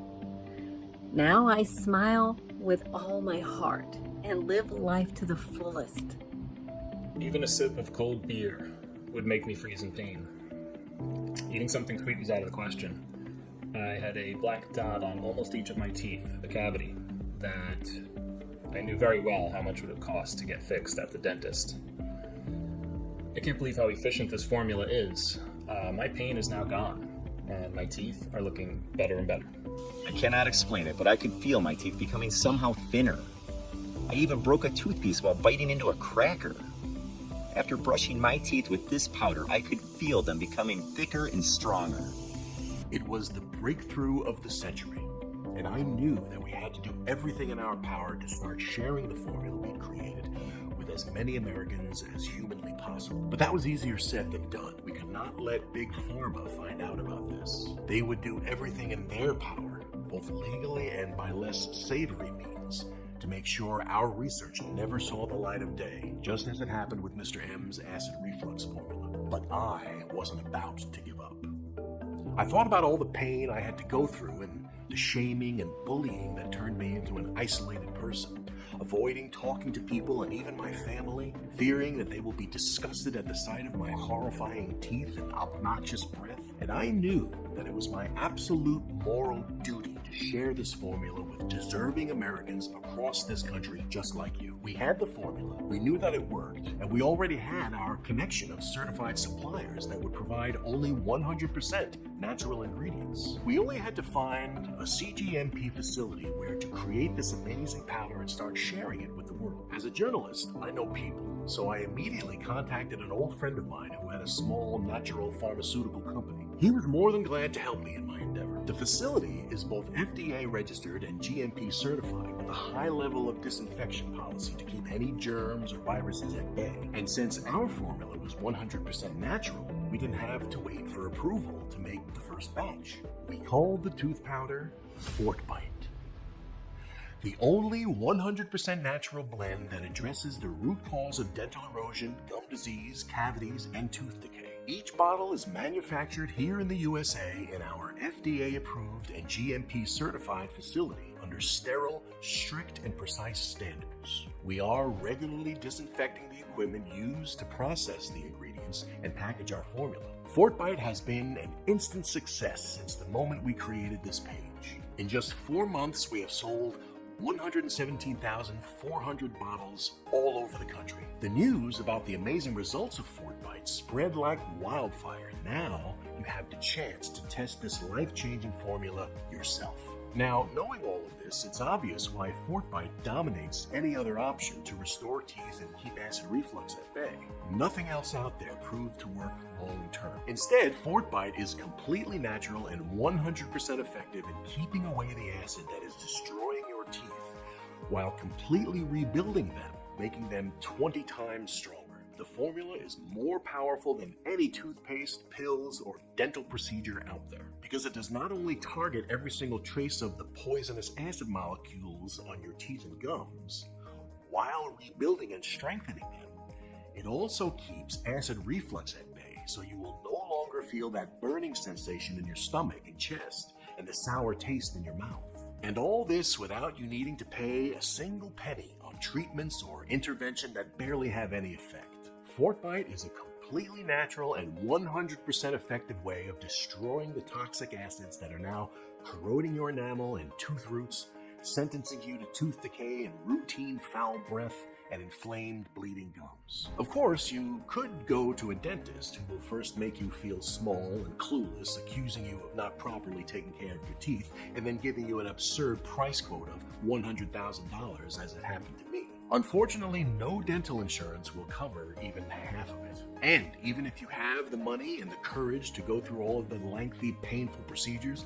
Now I smile with all my heart and live life to the fullest. Even a sip of cold beer would make me freeze in pain. Eating something sweet was out of the question. I had a black dot on almost each of my teeth, a cavity, that I knew very well how much it would cost to get fixed at the dentist. I can't believe how efficient this formula is. My pain is now gone, and my teeth are looking better and better. I cannot explain it, but I could feel my teeth becoming somehow thinner. I even broke a toothpiece while biting into a cracker. After brushing my teeth with this powder, I could feel them becoming thicker and stronger. It was the breakthrough of the century, and I knew that we had to do everything in our power to start sharing the formula we'd created with as many Americans as humanly possible. But that was easier said than done. We could not let Big Pharma find out about this. They would do everything in their power, both legally and by less savory means, to make sure our research never saw the light of day, just as it happened with Mr. M's acid reflux formula. But I wasn't about to give up. I thought about all the pain I had to go through and the shaming and bullying that turned me into an isolated person, avoiding talking to people and even my family, fearing that they will be disgusted at the sight of my horrifying teeth and obnoxious breath. And I knew that it was my absolute moral duty to share this formula with deserving Americans across this country just like you. We had the formula, we knew that it worked, and we already had our connection of certified suppliers that would provide only 100% natural ingredients. We only had to find a CGMP facility where to create this amazing powder and start sharing it with the world. As a journalist, I know people, so I immediately contacted an old friend of mine who had a small natural pharmaceutical company. He was more than glad to help me in my endeavor. The facility is both FDA registered and GMP certified with a high level of disinfection policy to keep any germs or viruses at bay. And since our formula was 100% natural, we didn't have to wait for approval to make the first batch. We called the tooth powder Fortbite. The only 100% natural blend that addresses the root cause of dental erosion, gum disease, cavities, and tooth decay. Each bottle is manufactured here in the USA in our FDA-approved and GMP-certified facility under sterile, strict, and precise standards. We are regularly disinfecting the equipment used to process the ingredients and package our formula. Fortbite has been an instant success since the moment we created this page. In just 4 months, we have sold 117,400 bottles all over the country. The news about the amazing results of Fortbite spread like wildfire. Now you have the chance to test this life-changing formula yourself. Now, knowing all of this, it's obvious why Fortbite dominates any other option to restore teeth and keep acid reflux at bay. Nothing else out there proved to work long term. Instead, Fortbite is completely natural and 100% effective in keeping away the acid that is destroying your teeth while completely rebuilding them, making them 20 times stronger. The formula is more powerful than any toothpaste, pills, or dental procedure out there because it does not only target every single trace of the poisonous acid molecules on your teeth and gums, while rebuilding and strengthening them, it also keeps acid reflux at bay, so you will no longer feel that burning sensation in your stomach and chest and the sour taste in your mouth. And all this without you needing to pay a single penny on treatments or intervention that barely have any effect. Fortbite is a completely natural and 100% effective way of destroying the toxic acids that are now corroding your enamel and tooth roots, sentencing you to tooth decay and routine foul breath and inflamed bleeding gums. Of course, you could go to a dentist who will first make you feel small and clueless, accusing you of not properly taking care of your teeth, and then giving you an absurd price quote of $100,000 as it happened to me. Unfortunately, no dental insurance will cover even half of it. And even if you have the money and the courage to go through all of the lengthy, painful procedures,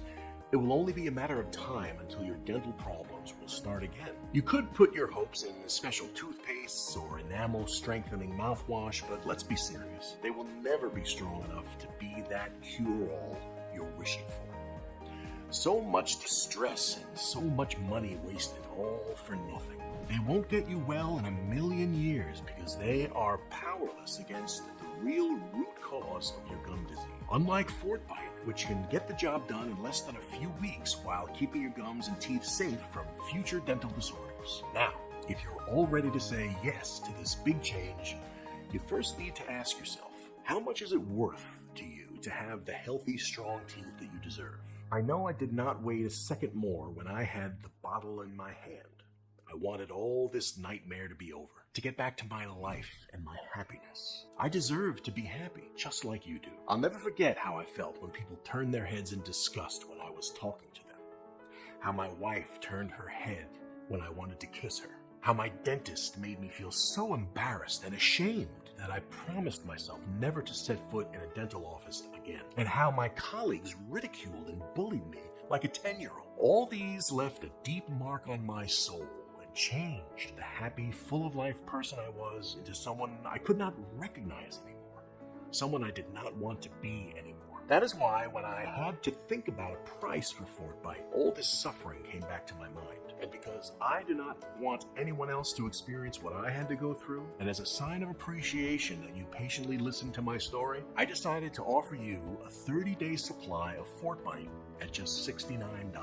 it will only be a matter of time until your dental problems will start again. You could put your hopes in special toothpastes or enamel strengthening mouthwash, but let's be serious. They will never be strong enough to be that cure-all you're wishing for. So much distress and so much money wasted, all for nothing. They won't get you well in a million years because they are powerless against the real root cause of your gum disease. Unlike Fortbite, which can get the job done in less than a few weeks while keeping your gums and teeth safe from future dental disorders. Now, if you're all ready to say yes to this big change, you first need to ask yourself, how much is it worth to you to have the healthy, strong teeth that you deserve? I know I did not wait a second more when I had the bottle in my hand. I wanted all this nightmare to be over, to get back to my life and my happiness. I deserve to be happy, just like you do. I'll never forget how I felt when people turned their heads in disgust when I was talking to them. How my wife turned her head when I wanted to kiss her. How my dentist made me feel so embarrassed and ashamed that I promised myself never to set foot in a dental office again. And how my colleagues ridiculed and bullied me like a 10-year-old. All these left a deep mark on my soul and changed the happy, full-of-life person I was into someone I could not recognize anymore. Someone I did not want to be anymore. That is why when I had to think about a price for Fortbite, all this suffering came back to my mind. And because I do not want anyone else to experience what I had to go through, and as a sign of appreciation that you patiently listened to my story, I decided to offer you a 30-day supply of Fortbite at just $69.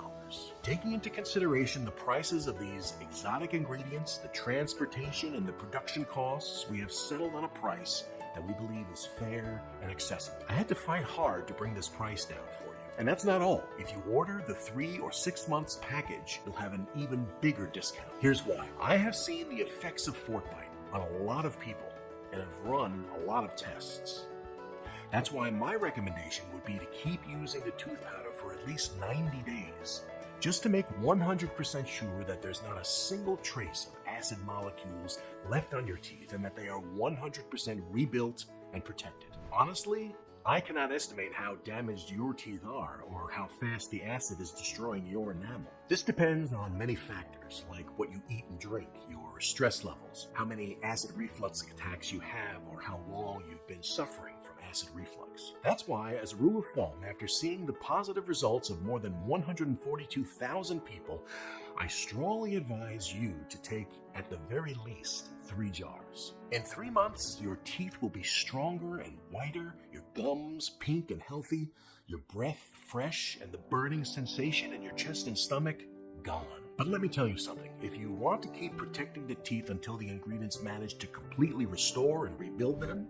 Taking into consideration the prices of these exotic ingredients, the transportation, and the production costs, we have settled on a price that we believe is fair and accessible. I had to fight hard to bring this price down for you. And that's not all. If you order the 3 or 6 months package, you'll have an even bigger discount. Here's why. I have seen the effects of Fortbite on a lot of people and have run a lot of tests. That's why my recommendation would be to keep using the tooth powder for at least 90 days, just to make 100% sure that there's not a single trace of acid molecules left on your teeth and that they are 100% rebuilt and protected. Honestly, I cannot estimate how damaged your teeth are or how fast the acid is destroying your enamel. This depends on many factors, like what you eat and drink, your stress levels, how many acid reflux attacks you have, or how long you've been suffering from acid reflux. That's why, as a rule of thumb, after seeing the positive results of more than 142,000 people, I strongly advise you to take, at the very least, 3 jars. In 3 months, your teeth will be stronger and whiter, your gums pink and healthy, your breath fresh, and the burning sensation in your chest and stomach gone. But let me tell you something. If you want to keep protecting the teeth until the ingredients manage to completely restore and rebuild them,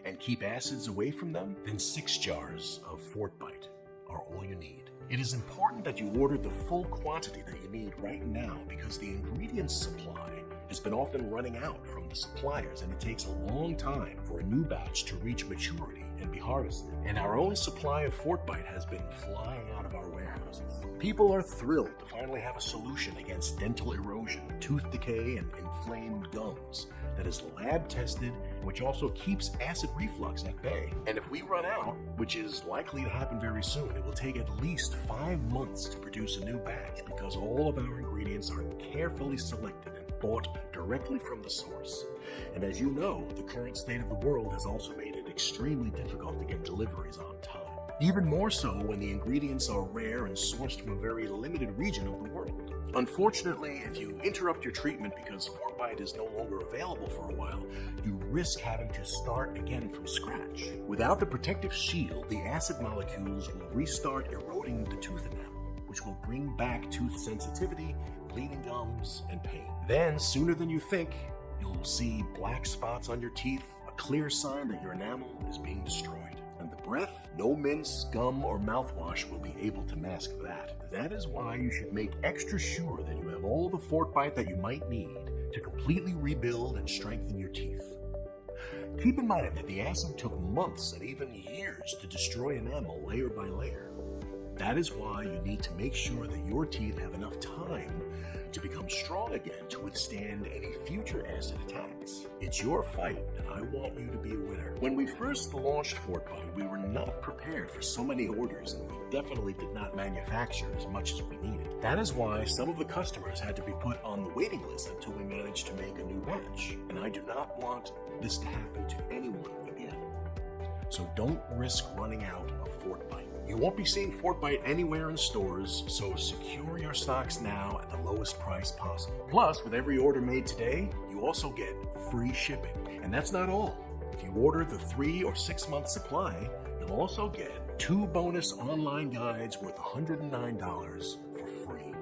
and keep acids away from them, then 6 jars of Fortbite are all you need. It is important that you order the full quantity that you need right now because the ingredients supply has been often running out from the suppliers, and it takes a long time for a new batch to reach maturity and be harvested. And our own supply of Fortbite has been flying out of our warehouses. People are thrilled to finally have a solution against dental erosion, tooth decay, and inflamed gums that is lab tested, which also keeps acid reflux at bay. And if we run out, which is likely to happen very soon, it will take at least 5 months to produce a new batch because all of our ingredients are carefully selected and bought directly from the source. And as you know, the current state of the world has also made it extremely difficult to get deliveries on time. Even more so when the ingredients are rare and sourced from a very limited region of the world. Unfortunately, if you interrupt your treatment because Fortbite is no longer available for a while, you risk having to start again from scratch. Without the protective shield, the acid molecules will restart eroding the tooth enamel, which will bring back tooth sensitivity, bleeding gums, and pain. Then, sooner than you think, you'll see black spots on your teeth, a clear sign that your enamel is being destroyed. And the breath, no mints, gum, or mouthwash will be able to mask that. That is why you should make extra sure that you have all the Fortbite that you might need to completely rebuild and strengthen your teeth. Keep in mind that the acid took months and even years to destroy enamel layer by layer. That is why you need to make sure that your teeth have enough time to become strong again to withstand any future acid attacks. It's your fight, and I want you to be a winner. When we first launched Fortbite, we were not prepared for so many orders, and we definitely did not manufacture as much as we needed. That is why some of the customers had to be put on the waiting list until we managed to make a new batch, and I do not want this to happen to anyone again. So don't risk running out of Fortbite. You won't be seeing Fortbite anywhere in stores, so secure your stocks now at the lowest price possible. Plus, with every order made today, you also get free shipping. And that's not all. If you order the 3 or 6 month supply, you'll also get 2 bonus online guides worth $109 for free.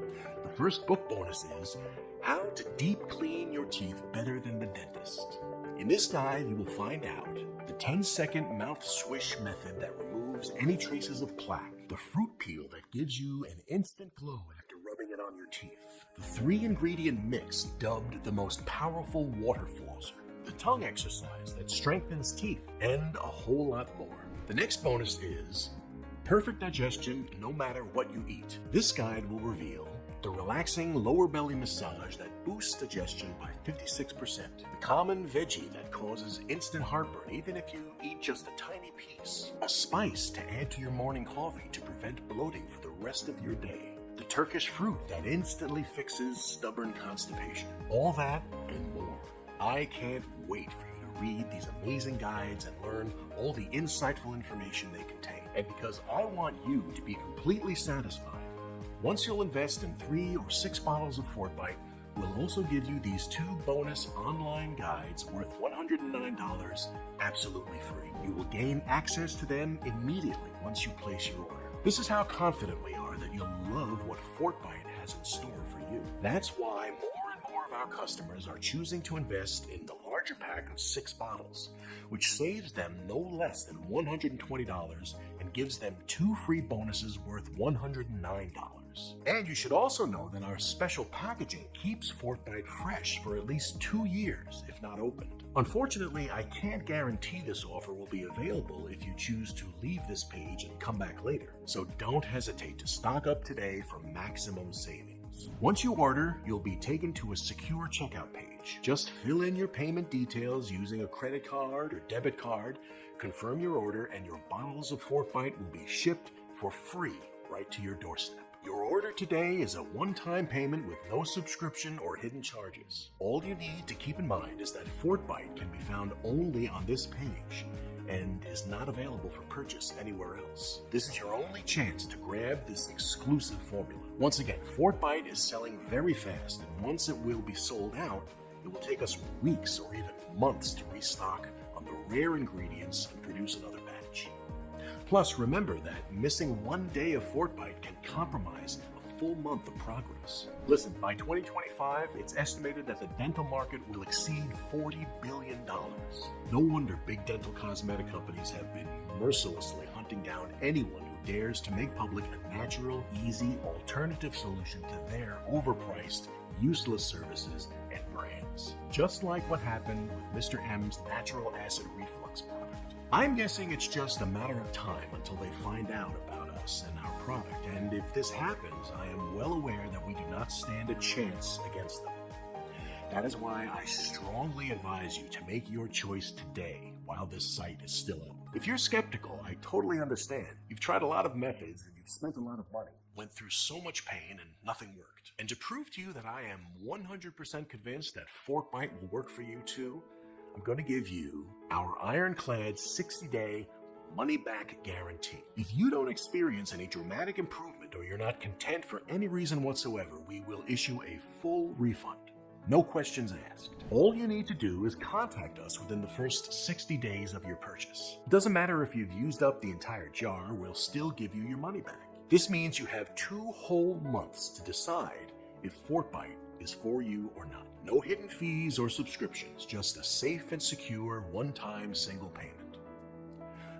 The first book bonus is How to Deep Clean Your Teeth Better Than the Dentist. In this guide, you will find out the 10-second mouth swish method that removes any traces of plaque, the fruit peel that gives you an instant glow after rubbing it on your teeth, the 3-ingredient mix dubbed the most powerful water flosser, the tongue exercise that strengthens teeth, and a whole lot more. The next bonus is perfect digestion no matter what you eat. This guide will reveal the relaxing lower belly massage that boosts digestion by 56%, the common veggie that causes instant heartburn even if you eat just a tiny piece, a spice to add to your morning coffee to prevent bloating for the rest of your day, the Turkish fruit that instantly fixes stubborn constipation. All that and more. I can't wait for you to read these amazing guides and learn all the insightful information they contain. And because I want you to be completely satisfied, once you'll invest in 3 or 6 bottles of Fortbite, we'll also give you these 2 bonus online guides worth $109 absolutely free. You will gain access to them immediately once you place your order. This is how confident we are that you'll love what Fortbite has in store for you. That's why more and more of our customers are choosing to invest in the larger pack of 6 bottles, which saves them no less than $120 and gives them 2 free bonuses worth $109. And you should also know that our special packaging keeps Fortbite fresh for at least 2 years, if not opened. Unfortunately, I can't guarantee this offer will be available if you choose to leave this page and come back later. So don't hesitate to stock up today for maximum savings. Once you order, you'll be taken to a secure checkout page. Just fill in your payment details using a credit card or debit card, confirm your order, and your bottles of Fortbite will be shipped for free right to your doorstep. Your order today is a one-time payment with no subscription or hidden charges. All you need to keep in mind is that Fortbite can be found only on this page and is not available for purchase anywhere else. This is your only chance to grab this exclusive formula. Once again, Fortbite is selling very fast, and once it will be sold out, it will take us weeks or even months to restock on the rare ingredients and produce another batch. Plus, remember that missing 1 day of Fortbite can compromise a full month of progress. Listen, by 2025, it's estimated that the dental market will exceed $40 billion. No wonder big dental cosmetic companies have been mercilessly hunting down anyone who dares to make public a natural, easy, alternative solution to their overpriced, useless services and brands. Just like what happened with Mr. M's natural acid reflux product. I'm guessing it's just a matter of time until they find out about us and our product, and if this happens, I am well aware that we do not stand a chance against them. That is why I strongly advise you to make your choice today while this site is still up. If you're skeptical, I totally understand. You've tried a lot of methods and you've spent a lot of money, went through so much pain and nothing worked. And to prove to you that I am 100% convinced that Fortbite will work for you too, I'm going to give you our ironclad 60-day money-back guarantee. If you don't experience any dramatic improvement or you're not content for any reason whatsoever, we will issue a full refund. No questions asked. All you need to do is contact us within the first 60 days of your purchase. It doesn't matter if you've used up the entire jar, we'll still give you your money back. This means you have 2 whole months to decide if Fortbite is for you or not. No hidden fees or subscriptions, just a safe and secure one-time single payment.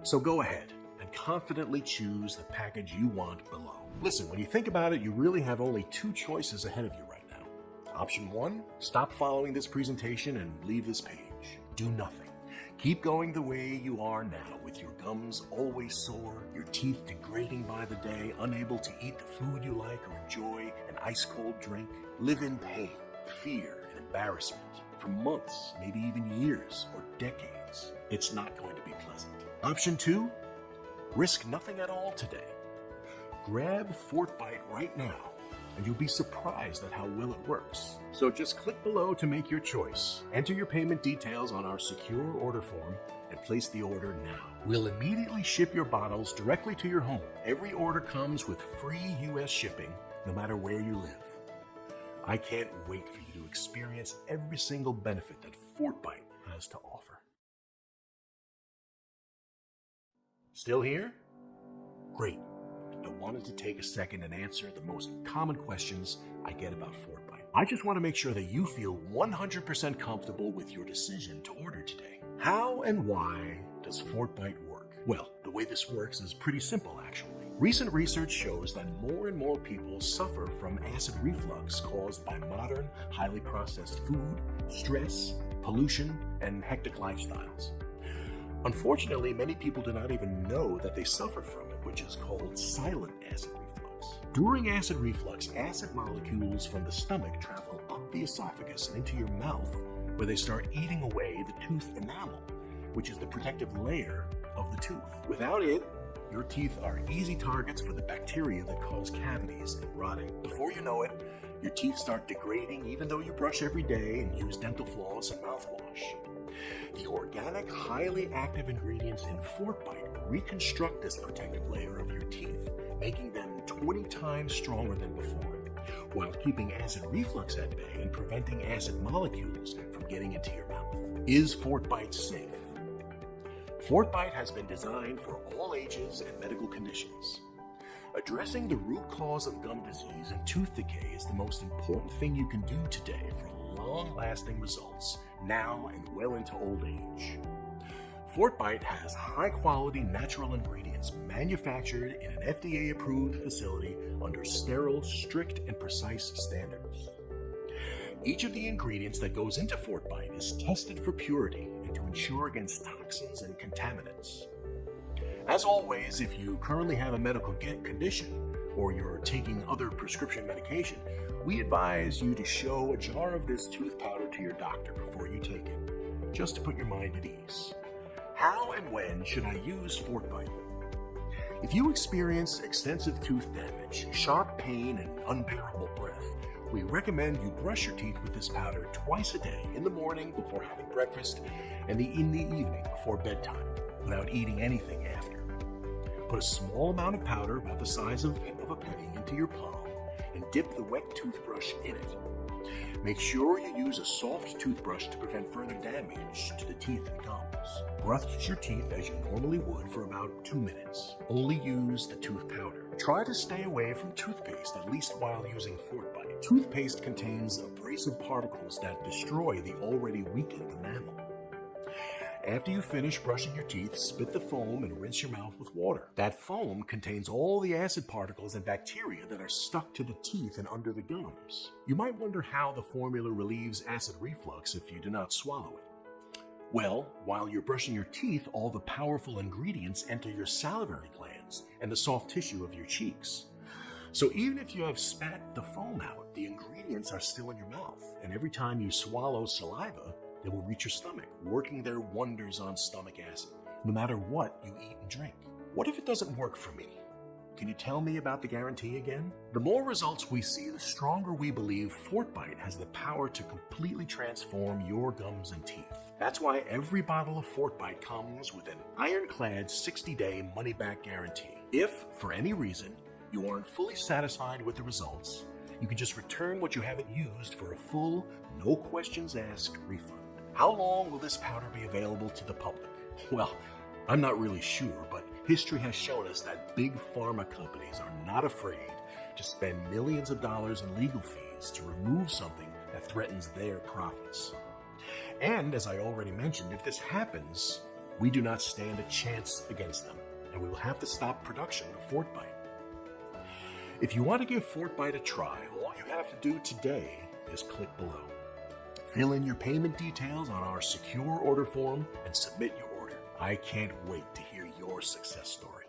So go ahead and confidently choose the package you want below. Listen, when you think about it, you really have only 2 choices ahead of you right now. Option 1, stop following this presentation and leave this page. Do nothing. Keep going the way you are now, with your gums always sore, your teeth degrading by the day, unable to eat the food you like or enjoy an ice-cold drink. Live in pain, fear, and embarrassment for months, maybe even years or decades. It's not going to be pleasant. Option 2, risk nothing at all today. Grab Fortbite right now and you'll be surprised at how well it works. So just click below to make your choice. Enter your payment details on our secure order form and place the order now. We'll immediately ship your bottles directly to your home. Every order comes with free US shipping, no matter where you live. I can't wait for you to experience every single benefit that FortBite has to offer. Still here? Great. I wanted to take a second and answer the most common questions I get about FortBite. I just want to make sure that you feel 100% comfortable with your decision to order today. How and why does FortBite work? Well, the way this works is pretty simple, actually. Recent research shows that more and more people suffer from acid reflux caused by modern, highly processed food, stress, pollution, and hectic lifestyles. Unfortunately, many people do not even know that they suffer from it, which is called silent acid reflux. During acid reflux, acid molecules from the stomach travel up the esophagus and into your mouth, where they start eating away the tooth enamel, which is the protective layer of the tooth. Without it, your teeth are easy targets for the bacteria that cause cavities and rotting. Before you know it, your teeth start degrading even though you brush every day and use dental floss and mouthwash. The organic, highly active ingredients in FortBite reconstruct this protective layer of your teeth, making them 20 times stronger than before, while keeping acid reflux at bay and preventing acid molecules from getting into your mouth. Is FortBite safe? FortBite has been designed for all ages and medical conditions. Addressing the root cause of gum disease and tooth decay is the most important thing you can do today for long-lasting results, now and well into old age. FortBite has high-quality natural ingredients manufactured in an FDA-approved facility under sterile, strict, and precise standards. Each of the ingredients that goes into FortBite is tested for purity and to ensure against toxins and contaminants. As always, if you currently have a medical condition or you're taking other prescription medication, we advise you to show a jar of this tooth powder to your doctor before you take it, just to put your mind at ease. How and when should I use FortBite? If you experience extensive tooth damage, sharp pain, and unbearable breath, we recommend you brush your teeth with this powder twice a day, in the morning before having breakfast and in the evening before bedtime, without eating anything after. Put a small amount of powder about the size of a penny into your palm and dip the wet toothbrush in it. Make sure you use a soft toothbrush to prevent further damage to the teeth and gums. Brush your teeth as you normally would for about 2 minutes. Only use the tooth powder. Try to stay away from toothpaste, at least while using FortBite. Toothpaste contains abrasive particles that destroy the already weakened enamel. After you finish brushing your teeth, spit the foam and rinse your mouth with water. That foam contains all the acid particles and bacteria that are stuck to the teeth and under the gums. You might wonder how the formula relieves acid reflux if you do not swallow it. Well, while you're brushing your teeth, all the powerful ingredients enter your salivary glands and the soft tissue of your cheeks. So even if you have spat the foam out, the ingredients are still in your mouth, and every time you swallow saliva, they will reach your stomach, working their wonders on stomach acid, no matter what you eat and drink. What if it doesn't work for me? Can you tell me about the guarantee again? The more results we see, the stronger we believe FortBite has the power to completely transform your gums and teeth. That's why every bottle of FortBite comes with an ironclad 60-day money-back guarantee. If, for any reason, you aren't fully satisfied with the results, you can just return what you haven't used for a full, no questions asked refund. How long will this powder be available to the public? Well, I'm not really sure, but history has shown us that big pharma companies are not afraid to spend millions of dollars in legal fees to remove something that threatens their profits. And as I already mentioned, if this happens, we do not stand a chance against them, and we will have to stop production of FortBite. If you want to give FortBite a try, all you have to do today is click below. Fill in your payment details on our secure order form and submit your order. I can't wait to hear your success story.